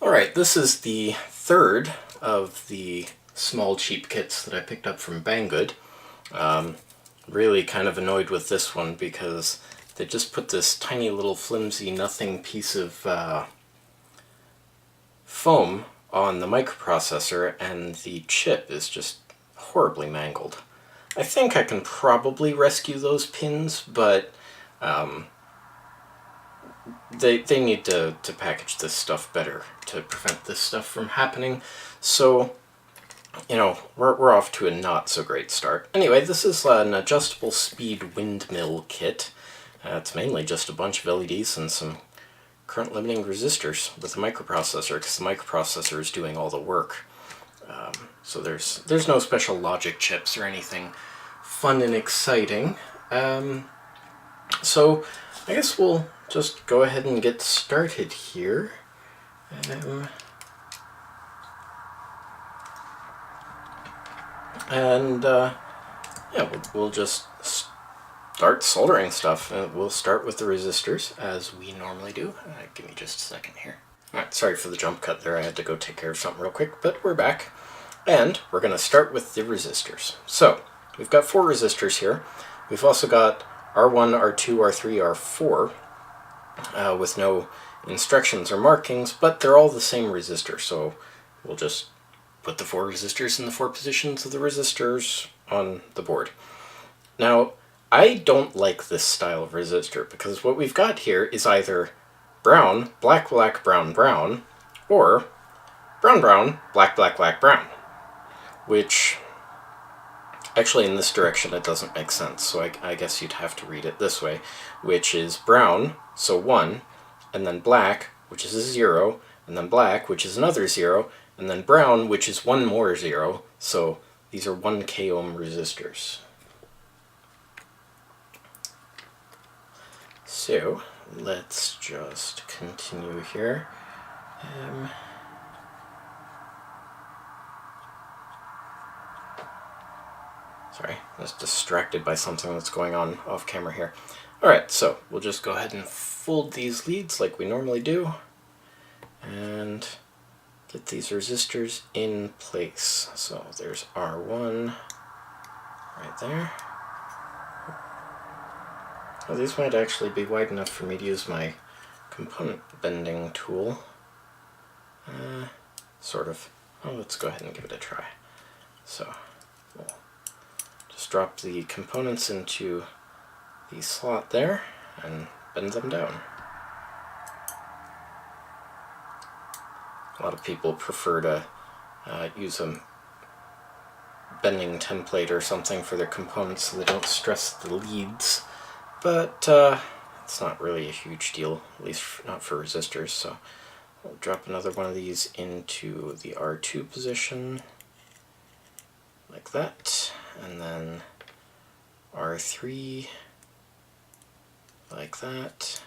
Alright, this is the third of the small cheap kits that I picked up from Banggood. Really kind of annoyed with this one because they just put this tiny little flimsy nothing piece of foam on the microprocessor, and the chip is just horribly mangled. I think I can probably rescue those pins, but they need to package this stuff better to prevent this stuff from happening. So, you know, we're off to a not so great start. Anyway, this is an adjustable speed windmill kit. It's mainly just a bunch of LEDs and some current limiting resistors with a microprocessor, because the microprocessor is doing all the work. So there's no special logic chips or anything fun and exciting. So I guess we'll just go ahead and get started here. Yeah, we'll just start soldering stuff. We'll start with the resistors, as we normally do. Give me just a second here. Alright, sorry for the jump cut there. I had to go take care of something real quick, but we're back. And we're going to start with the resistors. So, we've got 4 resistors here. We've also got R1, R2, R3, R4, with no instructions or markings, but they're all the same resistor, so we'll just put the 4 resistors in the 4 positions of the resistors on the board. Now, I don't like this style of resistor, because what we've got here is either brown, black, black, brown, brown, or brown, brown, black, black, black, brown, which actually in this direction it doesn't make sense, so I guess you'd have to read it this way, which is brown, so 1, and then black, which is a 0, and then black, which is another 0, and then brown, which is 1 more 0, so these are 1 k ohm resistors. So, let's just continue here. Sorry, I was distracted by something that's going on off camera here. Alright, so we'll just go ahead and fold these leads like we normally do, and get these resistors in place. So there's R1 right there. Well, these might actually be wide enough for me to use my component bending tool. Sort of. Oh, let's go ahead and give it a try. So we'll just drop the components into the slot there and bend them down. A lot of people prefer to use a bending template or something for their components so they don't stress the leads, but it's not really a huge deal, at least not for resistors. So we'll drop another one of these into the R2 position, like that, and then R3, like that,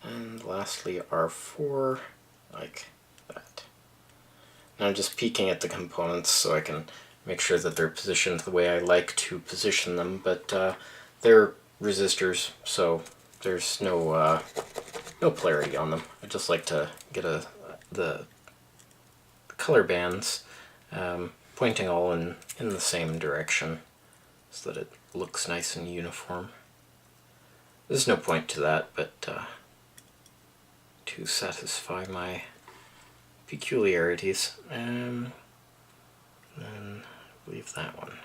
and lastly R4, like that. Now I'm just peeking at the components so I can make sure that they're positioned the way I like to position them, but they're resistors, so there's no polarity on them. I just like to get the color bands pointing all in the same direction so that it looks nice and uniform. There's no point to that, but to satisfy my peculiarities, and then leave that one.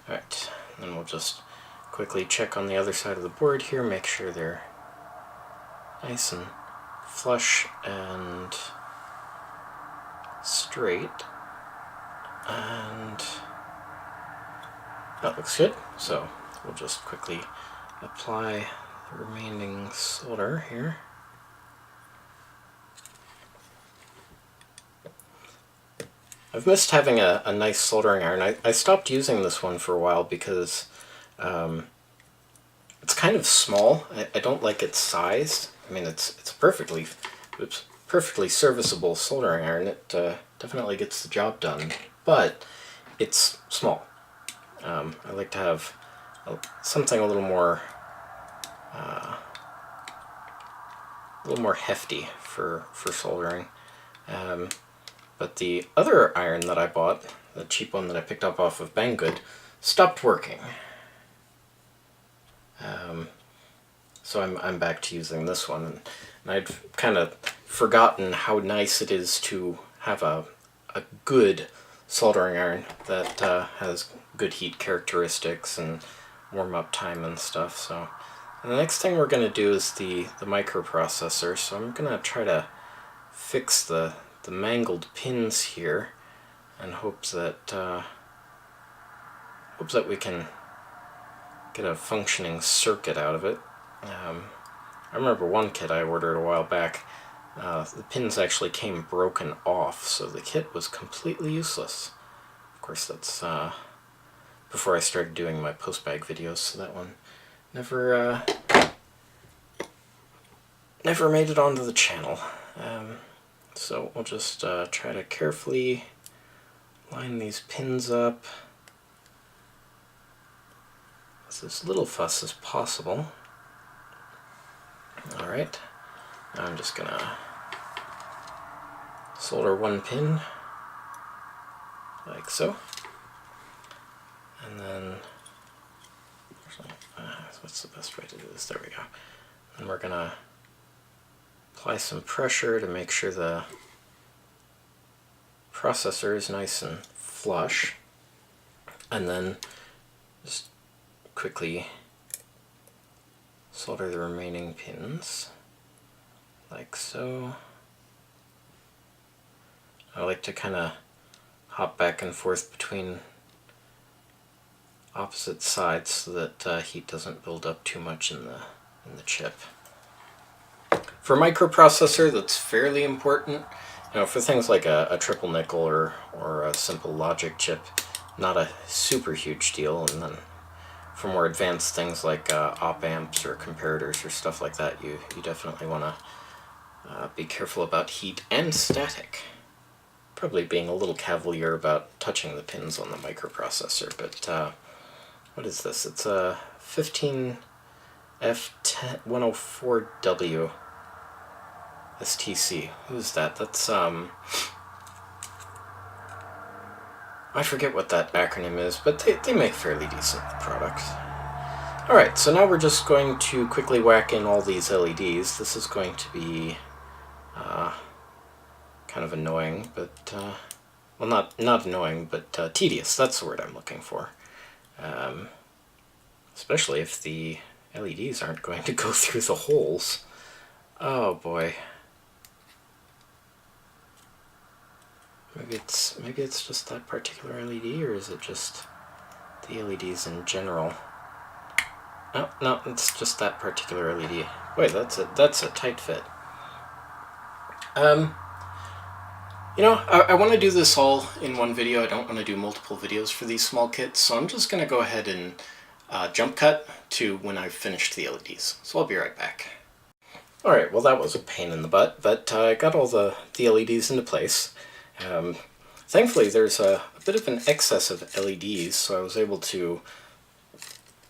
Alright, then we'll just quickly check on the other side of the board here, make sure they're nice and flush and straight, and that looks good. So we'll just quickly apply the remaining solder here. I've missed having a nice soldering iron. I stopped using this one for a while because it's kind of small. I don't like its size. I mean, it's perfectly serviceable soldering iron. It definitely gets the job done, but it's small. I like to have something a little more hefty for soldering. But the other iron that I bought, the cheap one that I picked up off of Banggood, stopped working. So I'm back to using this one, and I'd kind of forgotten how nice it is to have a good soldering iron that has good heat characteristics and warm up time and stuff. So and the next thing we're going to do is the microprocessor. So I'm going to try to fix the mangled pins here and hope that we can get a functioning circuit out of it. I remember one kit I ordered a while back, the pins actually came broken off, so the kit was completely useless. Of course, that's before I started doing my post-bag videos, so that one never made it onto the channel. So we'll just try to carefully line these pins up with as little fuss as possible. Alright, now I'm just gonna solder one pin like so, and then what's the best way to do this? There we go. And we're gonna apply some pressure to make sure the processor is nice and flush, and then just quickly solder the remaining pins like so. I like to kind of hop back and forth between opposite sides so that heat doesn't build up too much in the chip. For a microprocessor, that's fairly important. You know, for things like a triple nickel or a simple logic chip, not a super huge deal. And then for more advanced things like op amps or comparators or stuff like that, you definitely want to be careful about heat and static. Probably being a little cavalier about touching the pins on the microprocessor, but what is this? It's a 15F104W STC. Who's that? That's I forget what that acronym is, but they make fairly decent products. Alright, so now we're just going to quickly whack in all these LEDs. This is going to be kind of annoying, but well, not annoying, but tedious. That's the word I'm looking for. Especially if the LEDs aren't going to go through the holes. Oh boy. Maybe it's just that particular LED, or is it just the LEDs in general? No, it's just that particular LED. Wait, that's a tight fit. You know, I want to do this all in one video. I don't want to do multiple videos for these small kits, so I'm just going to go ahead and jump cut to when I've finished the LEDs. So I'll be right back. Alright, well that was a pain in the butt, but I got all the LEDs into place. Thankfully there's a bit of an excess of LEDs, so I was able to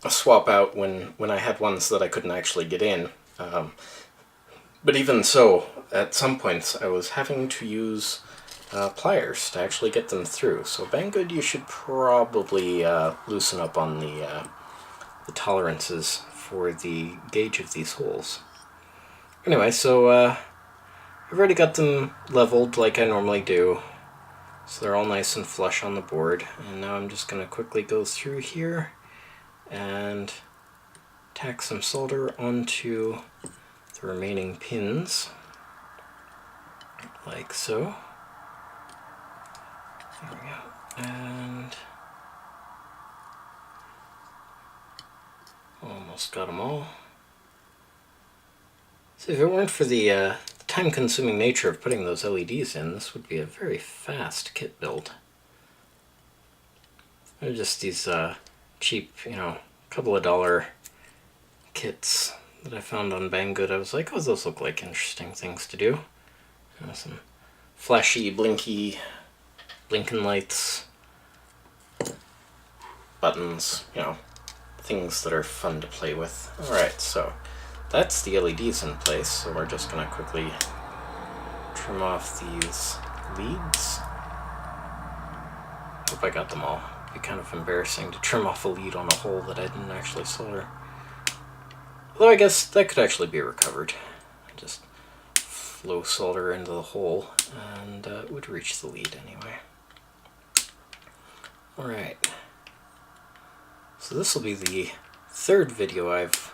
swap out when I had ones that I couldn't actually get in. But even so, at some points I was having to use pliers to actually get them through. So Banggood, you should probably loosen up on the tolerances for the gauge of these holes. Anyway, so I've already got them leveled like I normally do, so they're all nice and flush on the board. And now I'm just going to quickly go through here and tack some solder onto the remaining pins, like so. There we go. And almost got them all. So if it weren't for the time-consuming nature of putting those LEDs in, this would be a very fast kit build. They're just these cheap, you know, couple of $1 kits that I found on Banggood. I was like, oh, those look like interesting things to do. You know, some flashy, blinky, blinking lights, buttons, you know, things that are fun to play with. Alright, so that's the LEDs in place, so we're just going to quickly trim off these leads. Hope I got them all. It'd be kind of embarrassing to trim off a lead on a hole that I didn't actually solder. Although I guess that could actually be recovered. Just flow solder into the hole and it would reach the lead anyway. Alright. So this will be the third video I've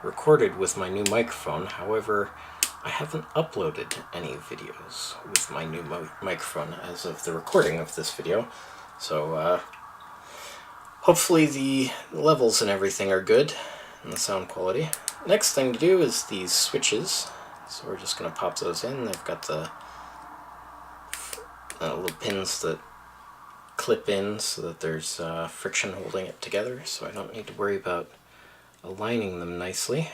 recorded with my new microphone. However, I haven't uploaded any videos with my new microphone as of the recording of this video. So hopefully the levels and everything are good and the sound quality. Next thing to do is these switches. So we're just going to pop those in. They've got the little pins that clip in so that there's friction holding it together, so I don't need to worry about aligning them nicely.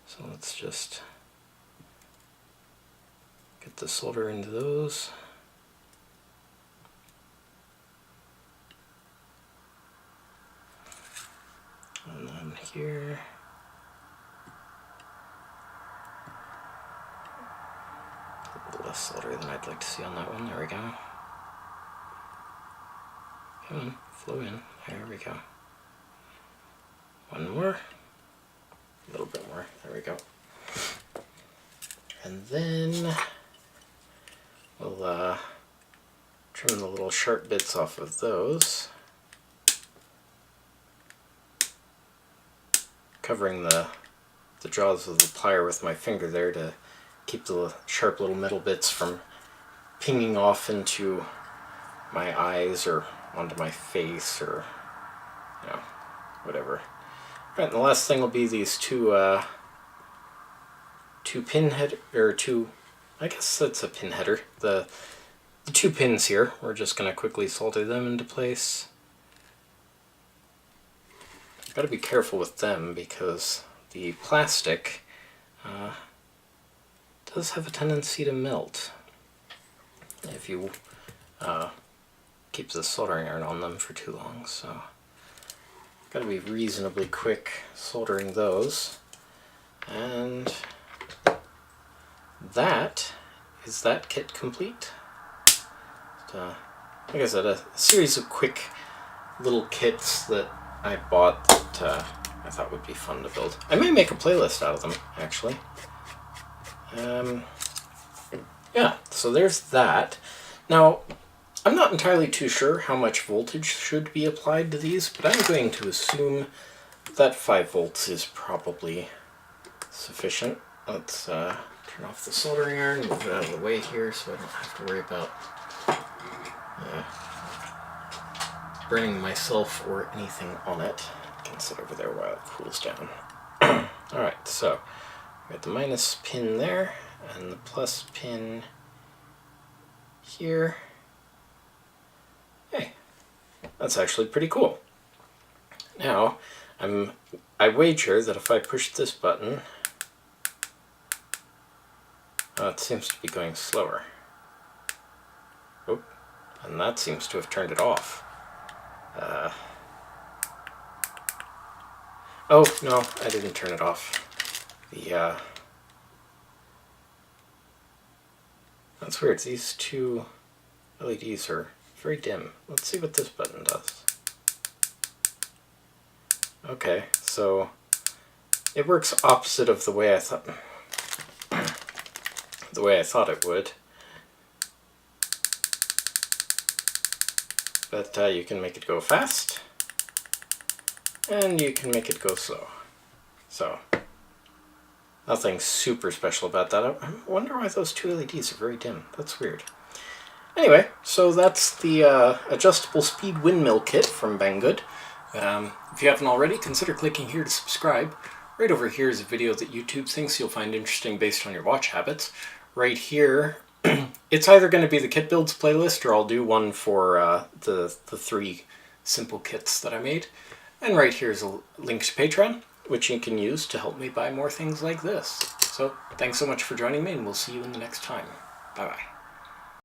So let's just get the solder into those. And then here. A little less solder than I'd like to see on that one. There we go. Come on, flow in. There we go. One more. A little bit more. There we go. And then we'll trim the little sharp bits off of those, covering the jaws of the plier with my finger there to keep the sharp little metal bits from pinging off into my eyes or onto my face or, you know, whatever. Right, and the last thing will be these two pin head, or two, I guess that's a pin header. The two pins here, we're just going to quickly solder them into place. Got to be careful with them because the plastic does have a tendency to melt if you keep the soldering iron on them for too long. So got to be reasonably quick soldering those. And that is that kit complete. Like I said, a series of quick little kits that I bought that I thought would be fun to build. I may make a playlist out of them, actually. Yeah, so there's that. Now, I'm not entirely too sure how much voltage should be applied to these, but I'm going to assume that 5 volts is probably sufficient. Let's turn off the soldering iron, move it out of the way here so I don't have to worry about burning myself or anything on it. I can sit over there while it cools down. Alright, so we got the minus pin there and the plus pin here. Hey, that's actually pretty cool. Now, I wager that if I push this button, it seems to be going slower. Oh, and that seems to have turned it off. Oh, no, I didn't turn it off. That's weird. These two LEDs are very dim. Let's see what this button does. Okay, so it works opposite of the way I thought it would. But you can make it go fast, and you can make it go slow. So, nothing super special about that. I wonder why those two LEDs are very dim. That's weird. Anyway, so that's the adjustable speed windmill kit from Banggood. If you haven't already, consider clicking here to subscribe. Right over here is a video that YouTube thinks you'll find interesting based on your watch habits. Right here, it's either going to be the kit builds playlist or I'll do one for the 3 simple kits that I made. And right here is a link to Patreon, which you can use to help me buy more things like this. So thanks so much for joining me, and we'll see you in the next time. Bye-bye.